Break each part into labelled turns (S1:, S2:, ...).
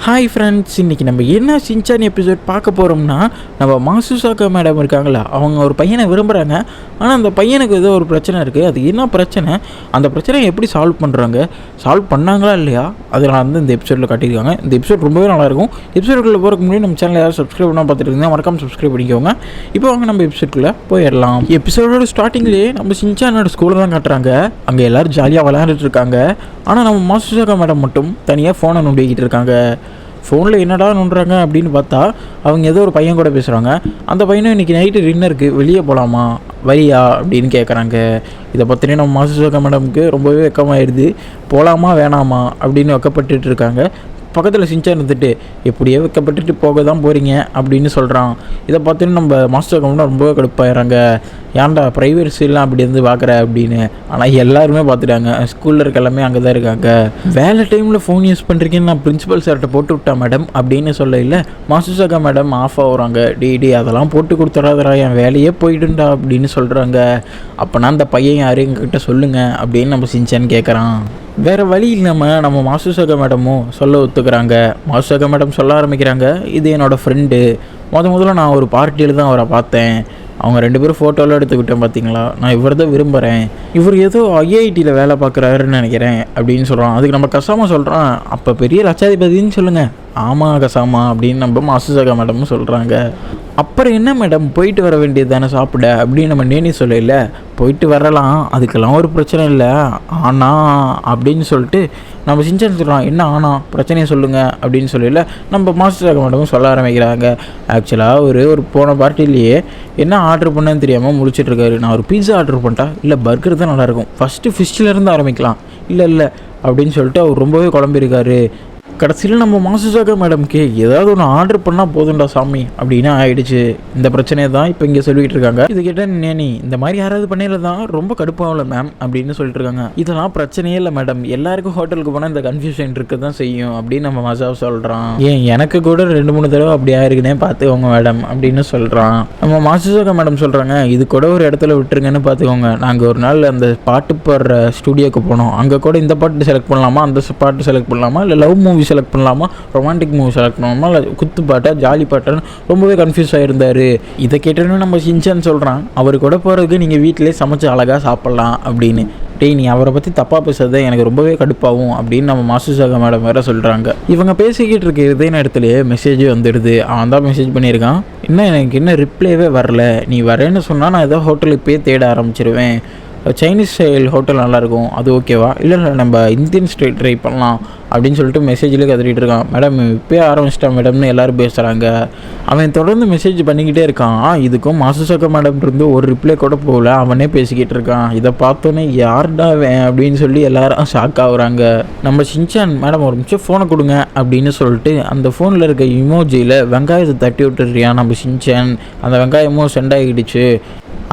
S1: Hi friends, இன்றைக்கி நம்ம என்ன சின்சான் எபிசோட் பார்க்க போகிறோம்னா, நம்ம மாசுசாக்கா மேடம் இருக்காங்களா, அவங்க ஒரு பையனை விரும்புகிறாங்க. ஆனால் அந்த பையனுக்கு ஏதோ ஒரு பிரச்சனை இருக்குது. அது என்ன பிரச்சனை, அந்த பிரச்சனையை எப்படி சால்வ் பண்ணுறாங்க, சால்வ் பண்ணாங்களா இல்லையா, அதெல்லாம் வந்து இந்த எபிசோடில் காட்டியிருக்காங்க. இந்த எபிசோட் ரொம்பவே நல்லாயிருக்கும். எபிசோடுக்குள்ளே போகிறதுக்கு முன்னாடி நம்ம சேனல் யாரும் சப்ஸ்கிரைப் பண்ணால் பார்த்துட்டு இருந்தால் மறக்காம சப்ஸ்கிரைப் பண்ணிக்கோங்க. இப்போ வாங்க நம்ம எபிசோட்குள்ளே போயிடலாம். எபிசோடோட ஸ்டார்டிங்லேயே நம்ம சின்சானோட ஸ்கூலில் தான் காட்டுறாங்க. அங்கே எல்லோரும் ஜாலியாக விளையாண்டுட்டு இருக்காங்க. ஆனால் நம்ம மாசுசாக்கா மேடம் மட்டும் தனியாக ஃபோனை நோண்டிக்கிட்டு இருக்காங்க. ஃபோனில் என்னடா நோண்டுறாங்க அப்படின்னு பார்த்தா, அவங்க ஏதோ ஒரு பையன் கூட பேசுகிறாங்க. அந்த பையனும் இன்றைக்கி நைட்டு டின்னருக்கு வெளியே போகலாமா, வரியா அப்படின்னு கேட்குறாங்க. இதை பற்றினே நம்ம மாசுசாக்கா மேடமுக்கு ரொம்பவே வெக்கமாகிடுது. போகலாமா வேணாமா அப்படின்னு வெக்கப்பட்டுட்டு இருக்காங்க. பக்கத்தில் சின்சான் இருந்துட்டு, எப்படியோ வைக்கப்பட்டுட்டு போக தான் போகிறீங்க அப்படின்னு சொல்கிறான். இதை பார்த்துன்னு நம்ம மாஸ்டர் கம்னா ரொம்பவே கடுப்பாயிடுறாங்க. ஏன்டா ப்ரைவேட்ஸிலாம் அப்படி இருந்து பார்க்குற அப்படின்னு. ஆனால் எல்லாருமே பார்த்துட்டாங்க. ஸ்கூலில் இருக்க எல்லாமே அங்கே தான் இருக்காங்க. வேலை டைமில் ஃபோன் யூஸ் பண்ணுறீங்கன்னு நான் பிரின்சிபல் சார்கிட்ட போட்டு விட்டேன் மேடம் அப்படின்னு சொல்ல இல்லை, மாசுசாக்கா மேடம் ஆஃப் ஆகுறாங்க. டே அதெல்லாம் போட்டு கொடுத்துறாதரா, என் வேலையே போயிடுண்டா அப்படின்னு சொல்கிறாங்க. அப்போனா அந்த பையன் யார் எங்ககிட்ட சொல்லுங்கள் அப்படின்னு நம்ம சின்சான் கேட்குறான். வேறு வழி இல்லாமல் நம்ம மாசுசாக்கா மேடமும் சொல்ல ஒத்துக்கிறாங்க. மாசுசாக்கா மேடம் சொல்ல ஆரம்பிக்கிறாங்க, இது என்னோடய ஃப்ரெண்டு. முதல்ல நான் ஒரு பார்ட்டியில் தான் அவரை பார்த்தேன். அவங்க 2 பேரும் ஃபோட்டோலாம் எடுத்துக்கிட்டேன் பார்த்தீங்களா, நான் இவர் தான் விரும்புகிறேன். இவர் ஏதோ ஐஐடியில் வேலை பார்க்குறாருன்னு நினைக்கிறேன் அப்படின்னு சொல்கிறான். அதுக்கு நம்ம கசாமா சொல்கிறான், அப்போ பெரிய லட்சாதிபதினு சொல்லுங்கள். ஆமாம் கசாமா அப்படின்னு நம்ம மாசுசாக்கா மேடமும் சொல்கிறாங்க. அப்புறம் என்ன மேடம், போயிட்டு வர வேண்டியது தானே சாப்பிட அப்படின்னு நம்ம நேனி சொல்லல. போயிட்டு வரலாம், அதுக்கெல்லாம் ஒரு பிரச்சனை இல்லை. ஆனால் அப்படின்னு சொல்லிட்டு நம்ம சின்சான் சொல்கிறோம், என்ன ஆனால் பிரச்சனையை சொல்லுங்கள் அப்படின்னு சொல்லல. நம்ம மாசுசாக்கா மேடமும் சொல்ல ஆரம்பிக்கிறாங்க. ஆக்சுவலாக ஒரு போன பார்ட்டிலேயே என்ன ஆர்டர் பண்ணேன்னு தெரியாமல் முடிச்சிட்ருக்காரு. நான் ஒரு பீஸா ஆர்டர் பண்ணிட்டா, இல்லை பர்கர் தான் நல்லாயிருக்கும், ஃபஸ்ட்டு ஃபிஷ்லேருந்து ஆரம்பிக்கலாம், இல்லை அப்படின்னு சொல்லிட்டு அவர் ரொம்பவே குழம்பிருக்காரு. கடைசியில் நம்ம மாசுசாக்கா மேடம்க்கு ஏதாவது ஒன்று ஆர்டர் பண்ணால் போதுண்டா சாமி அப்படின்னு ஆகிடுச்சு. இந்த பிரச்சனையை தான் இப்போ இங்கே சொல்லிகிட்டு இருக்காங்க. இது கேட்டால் நேனி, இந்த மாதிரி யாராவது பண்ணையில் தான் ரொம்ப கடுப்பாகல மேம் அப்படின்னு சொல்லிட்டு இருக்காங்க. இதெல்லாம் பிரச்சனையே இல்லை மேடம், எல்லாருக்கும் ஹோட்டலுக்கு போனால் இந்த கன்ஃபியூஷன் இருக்க தான் செய்யும் அப்படின்னு நம்ம மசாவை சொல்கிறான். ஏன் எனக்கு கூட 2-3 தடவை அப்படி ஆயிருக்குன்னே பார்த்துக்கோங்க மேடம் அப்படின்னு சொல்கிறான். நம்ம மாசுசாக்கா மேடம் சொல்கிறாங்க, இது கூட ஒரு இடத்துல விட்டுருங்கன்னு பார்த்துக்கோங்க. நாங்கள் ஒரு நாள் அந்த பாட்டு பாடுற ஸ்டூடியோக்கு போனோம். அங்கே கூட இந்த பாட்டு செலக்ட் பண்ணலாமா, அந்த பாட்டு செலக்ட் பண்ணலாமா, இல்லை லவ் மூவி செலக்ட் பண்ணலாமா, ரொமான்டிக் மூவி செலக்ட் பண்ணலாமா, இல்லை குத்து பாட்டா ஜாலி பாட்டான்னு ரொம்பவே கன்ஃபியூஸ் ஆகிருந்தார். இதை கேட்டோன்னு நம்ம சின்சான் சொல்கிறான், அவர் கூட போகிறதுக்கு நீங்கள் வீட்டிலே சமைச்சு அழகாக சாப்பிட்லாம் அப்படின்னு. நீ அவரை பற்றி தப்பாக பேசுறது எனக்கு ரொம்பவே கடுப்பாகும் அப்படின்னு நம்ம மாசுசாக்கா மேடம் வேறு சொல்கிறாங்க. இவங்க பேசிக்கிட்டு இருக்க இதே நேரத்துலேயே மெசேஜே வந்துடுது. அவன் தான் மெசேஜ் பண்ணியிருக்கான், எனக்கு இன்னும் ரிப்ளைவே வரல, நீ வரேன்னு சொன்னால் நான் ஏதோ ஹோட்டலுக்கு போய் தேட ஆரம்பிச்சிருவேன். சைனீஸ் ஸ்டைல் ஹோட்டல் நல்லாயிருக்கும், அது ஓகேவா, இல்லை நம்ம இந்தியன் ஸ்டைல் ட்ரை பண்ணலாம் அப்படின்னு சொல்லிட்டு மெசேஜ்லேயே கற்றுக்கிட்டு இருக்கான். மேடம் இப்போயே ஆரம்பிச்சிட்டான் மேடம்னு எல்லோரும் பேசுகிறாங்க. அவன் தொடர்ந்து மெசேஜ் பண்ணிக்கிட்டே இருக்கான். இதுக்கும் மாசுசாக்கா மேடம் இருந்து ஒரு ரிப்ளை கூட போகல, அவனே பேசிக்கிட்டு இருக்கான். இதை பார்த்தோன்னே யார்டா அவன் அப்படின்னு சொல்லி எல்லாரும் ஷாக் ஆகுறாங்க. நம்ம சின்சான், மேடம் ஒரு நிமிஷம் ஃபோனை கொடுங்க அப்படின்னு சொல்லிட்டு அந்த ஃபோனில் இருக்க இமோஜியில் வெங்காயத்தை தட்டி விட்டுறியான் நம்ம சின்சான். அந்த வெங்காயமும் சென்ட் ஆகிடுச்சு.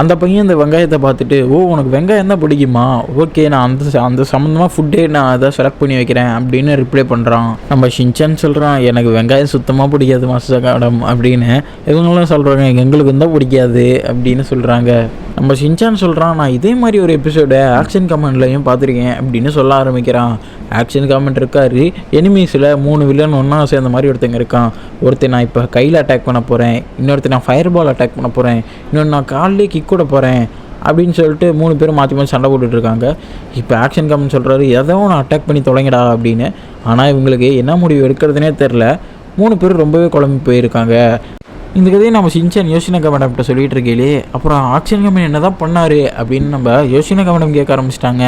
S1: அந்த பையன் அந்த வெங்காயத்தை பார்த்துட்டு, உனக்கு வெங்காயம் தான் பிடிக்குமா, ஓகே நான் அந்த சம்மந்தமாக ஃபுட்டே நான் அதை செலக்ட் பண்ணி வைக்கிறேன் அப்படின்னு ரிப்ளை பண்ணுறான். நம்ம சின்சான் சொல்கிறான், எனக்கு வெங்காயம் சுத்தமாக பிடிக்காது மாசுசாக்கா மேடம் அப்படின்னு. இவங்களும் சொல்கிறாங்க, எங்களுக்கு தான் பிடிக்காது அப்படின்னு சொல்கிறாங்க. நம்ம சின்சான் சொல்கிறான், நான் இதே மாதிரி ஒரு எபிசோடை ஆக்ஷன் கமெண்ட்லையும் பார்த்துருக்கேன் அப்படின்னு சொல்ல ஆரம்பிக்கிறான். ஆக்ஷன் கமெண்ட் இருக்காரு, எனிமீஸில் 3 வில்லன் ஒன்றா சேர்ந்த மாதிரி ஒருத்தங்க இருக்கான். ஒருத்தர் நான் இப்போ கையில் அட்டாக் பண்ண போகிறேன், இன்னொருத்தர் நான் ஃபயர் பால் அட்டாக் பண்ண போகிறேன், இன்னொன்று நான் காலிலே கிக் கூட போகிறேன் அப்படின்னு சொல்லிட்டு 3 பேரும் மாற்றி சண்டை போட்டுட்ருக்காங்க. இப்போ ஆக்ஷன் கமெண்ட் சொல்கிறாரு, எதோ ஒன்று அட்டாக் பண்ணி தொலைங்கடா அப்படின்னு. ஆனால் இவங்களுக்கு என்ன முடிவு எடுக்கிறதுனே தெரில. 3 பேரும் ரொம்பவே குழம்பி போயிருக்காங்க. இந்த கதையை நம்ம சின்சான் யோசினாக்கா மேடம்கிட்ட சொல்லிகிட்டு இருக்கையிலே, அப்புறம் ஆக்ஷன் கமெண்ட் என்ன தான் பண்ணார் அப்படின்னு நம்ம யோசினாக்கா மேடம் கேட்க ஆரம்பிச்சிட்டாங்க.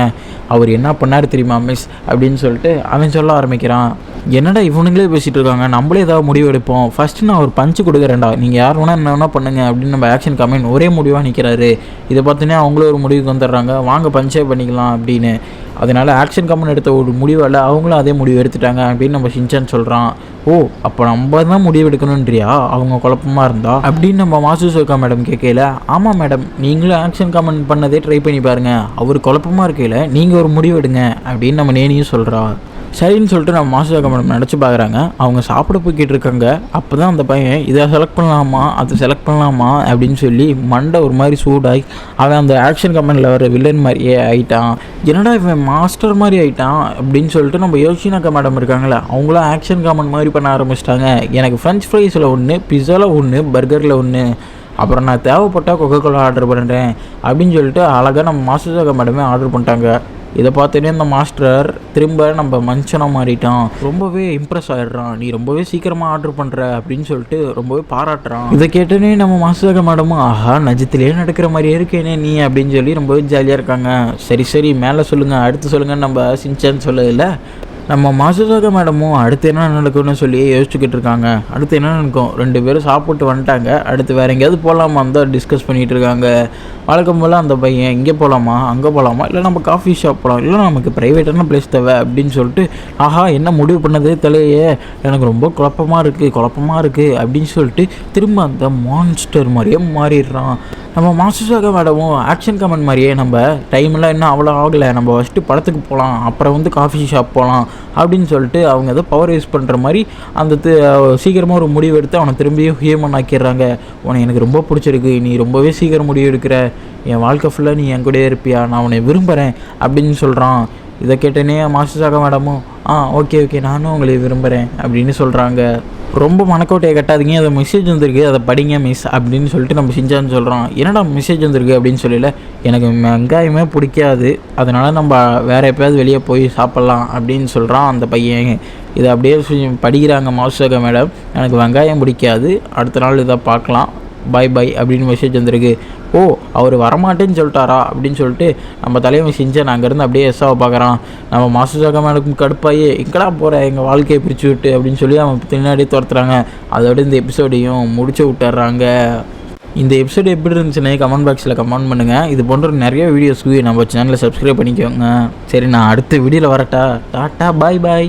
S1: அவர் என்ன பண்ணார் தெரியுமா மிஸ் அப்படின்னு சொல்லிட்டு அவன் சொல்ல ஆரம்பிக்கிறான். என்னடா இவனுங்களே பேசிகிட்டு இருக்காங்க, நம்மளே ஏதாவது முடிவு எடுப்போம், ஃபஸ்ட்டு நான் ஒரு பஞ்சு கொடுக்குறேன்டா, நீங்கள் யார் வேணால் என்ன பண்ணுங்க அப்படின்னு நம்ம ஆக்ஷன் கமெண்ட் ஒரே முடிவாக நிற்கிறாரு. இதை பார்த்தோன்னே அவங்களும் ஒரு முடிவுக்கு வந்துடுறாங்க, வாங்க பஞ்சே பண்ணிக்கலாம் அப்படின்னு. அதனால் ஆக்ஷன் கமெண்ட் எடுத்த ஒரு முடிவால் அவங்களும் அதே முடிவு எடுத்துட்டாங்க அப்படின்னு நம்ம சின்சான் சொல்கிறான். அப்போ நம்ம தான் முடிவு எடுக்கணுன்றியா அவங்க குழப்பமாக இருந்தா அப்படின்னு நம்ம மாசுசாக்கா மேடம் கேட்கல. ஆமாம் மேடம், நீங்களும் ஆக்ஷன் கமெண்ட் பண்ணதே ட்ரை பண்ணி பாருங்கள், அவர் குழப்பமாக இருக்கையில் நீங்கள் ஒரு முடிவு எடுங்க அப்படின்னு நம்ம நேனியும் சொல்கிறா. சரின்னு சொல்லிட்டு நம்ம மாசுசாக மேடம் நினச்சி பார்க்குறாங்க. அவங்க சாப்பிட போய்கிட்டு இருக்காங்க. அப்போ தான் அந்த பையன் இதை செலக்ட் பண்ணலாமா அதை செலக்ட் பண்ணலாமா அப்படின்னு சொல்லி மண்டை ஒரு மாதிரி சூடாகி அவன் அந்த ஆக்ஷன் கமெண்டில் வர வில்லன் மாதிரியே ஆகிட்டான். என்னடா இவன் மாஸ்டர் மாதிரி ஆகிட்டான் அப்படின்னு சொல்லிட்டு நம்ம யோசினாக்கா மேடம் இருக்காங்களே அவங்களாம் ஆக்ஷன் கமெண்ட் மாதிரி பண்ண ஆரம்பிச்சிட்டாங்க. எனக்கு ஃப்ரெஞ்ச் ஃப்ரைஸில் ஒன்று, பிஸாவில் ஒன்று, பர்கரில் ஒன்று, அப்புறம் நான் தேவைப்பட்டால் கொக்கோகோலா ஆர்டர் பண்ணுறேன் அப்படின்னு சொல்லிட்டு அழகாக நம்ம மாசுசாக மேடமே ஆர்டர் பண்ணிட்டாங்க. இதை பார்த்தோன்னே இந்த மாஸ்டர் திரும்ப நம்ம மனுஷனாக மாறிட்டான். ரொம்பவே இம்ப்ரெஸ் ஆகிடுறான். நீ ரொம்பவே சீக்கிரமாக ஆர்டர் பண்ணுற அப்படின்னு சொல்லிட்டு ரொம்பவே பாராட்டுறான். இதை கேட்டோன்னே நம்ம மாசுசாக மேடமும் ஆஹா நிஜத்திலே நடக்கிற மாதிரியே இருக்கேனே நீ அப்படின்னு சொல்லி ரொம்பவே ஜாலியாக இருக்காங்க. சரி மேலே சொல்லுங்கள் அடுத்து சொல்லுங்கன்னு நம்ம சின்சான்னு சொல்லல. நம்ம மாசுசாக மேடமும் அடுத்து என்ன நடக்கும்னு சொல்லி யோசிச்சுக்கிட்டு இருக்காங்க. அடுத்து என்ன நடக்கும், 2 பேரும் சாப்பிட்டு வந்துட்டாங்க. அடுத்து வேறு எங்கேயாவது போகலாமா தான் டிஸ்கஸ் பண்ணிகிட்டு இருக்காங்க. வழக்கம் போல் அந்த பையன் இங்கே போகலாமா அங்கே போகலாமா இல்லை நம்ம காஃபி ஷாப் போகலாம் இல்லை நமக்கு ப்ரைவேட்டான பிளேஸ் தேவை அப்படின்னு சொல்லிட்டு ஆஹா என்ன முடிவு பண்ணதே தலையே எனக்கு ரொம்ப குழப்பமாக இருக்குது அப்படின்னு சொல்லிட்டு திரும்ப அந்த மான்ஸ்டர் மாதிரியே மாறிடுறான். நம்ம மாசுசாக மேடமும் ஆக்ஷன் கமெண்ட் மாதிரியே நம்ம டைம்லாம் இன்னும் அவ்வளோ ஆகலை, நம்ம ஃபஸ்ட்டு படத்துக்கு போகலாம் அப்புறம் வந்து காஃபி ஷாப் போகலாம் அப்படின்னு சொல்லிட்டு அவங்க ஏதோ பவர் யூஸ் பண்ணுற மாதிரி அந்த சீக்கிரமாக ஒரு முடிவு எடுத்து அவனை திரும்பியும் ஹியூமன் ஆக்கிடுறாங்க. உனக்கு எனக்கு ரொம்ப பிடிச்சிருக்கு, நீ ரொம்பவே சீக்கிரம் முடிவு எடுக்கிற, என் வாழ்க்கை ஃபுல்லாக நீ என் கூடயே இருப்பியா, நான் உன்னை விரும்புகிறேன் அப்படின்னு சொல்கிறான். இதை கேட்டேனே மாசுசாக மேடமும் ஓகே நானும் உங்களை விரும்புகிறேன் அப்படின்னு சொல்கிறாங்க. ரொம்ப மனக்கோட்டையை கட்டாதீங்க, அதை மெசேஜ் வந்திருக்கு அதை படிங்க மிஸ் அப்படின்னு சொல்லிட்டு நம்ம சிஞ்சான்னு சொல்கிறோம். என்னடா மெசேஜ் வந்திருக்கு அப்படின்னு சொல்லல, எனக்கு வெங்காயமே பிடிக்காது அதனால் நம்ம வேறு எப்போயாவது வெளியே போய் சாப்பிட்லாம் அப்படின்னு சொல்கிறான் அந்த பையன். இதை அப்படியே படிக்கிறாங்க மாசுசாக மேடம். எனக்கு வெங்காயம் பிடிக்காது, அடுத்த நாள் இதை பார்க்கலாம், பாய் அப்படின்னு மெசேஜ் வந்திருக்கு. ஓ அவர் வரமாட்டேன்னு சொல்லிட்டாரா அப்படின்னு சொல்லிட்டு நம்ம தலைவன் சிஞ்சான் அங்கேருந்து அப்படியே எஸ்ஸாவை பார்க்குறான். நம்ம மாசுசாக மேடம் கடுப்பாயே எங்கடா போகிற எங்கள் வாழ்க்கையை பிரித்து விட்டு அப்படின்னு சொல்லி அவன் பின்னாடியே துரத்துறாங்க. அதோட இந்த எபிசோடையும் முடிச்சு விட்டுறாங்க. இந்த எபிசோடு எப்படி இருந்துச்சுன்னு கமெண்ட் பாக்ஸில் கமெண்ட் பண்ணுங்கள். இது போன்ற நிறைய வீடியோஸ்க்கு நம்ம சேனலை சப்ஸ்கிரைப் பண்ணிக்கோங்க. சரி நான் அடுத்த வீடியோவில் வரட்டா. டாட்டா பாய்.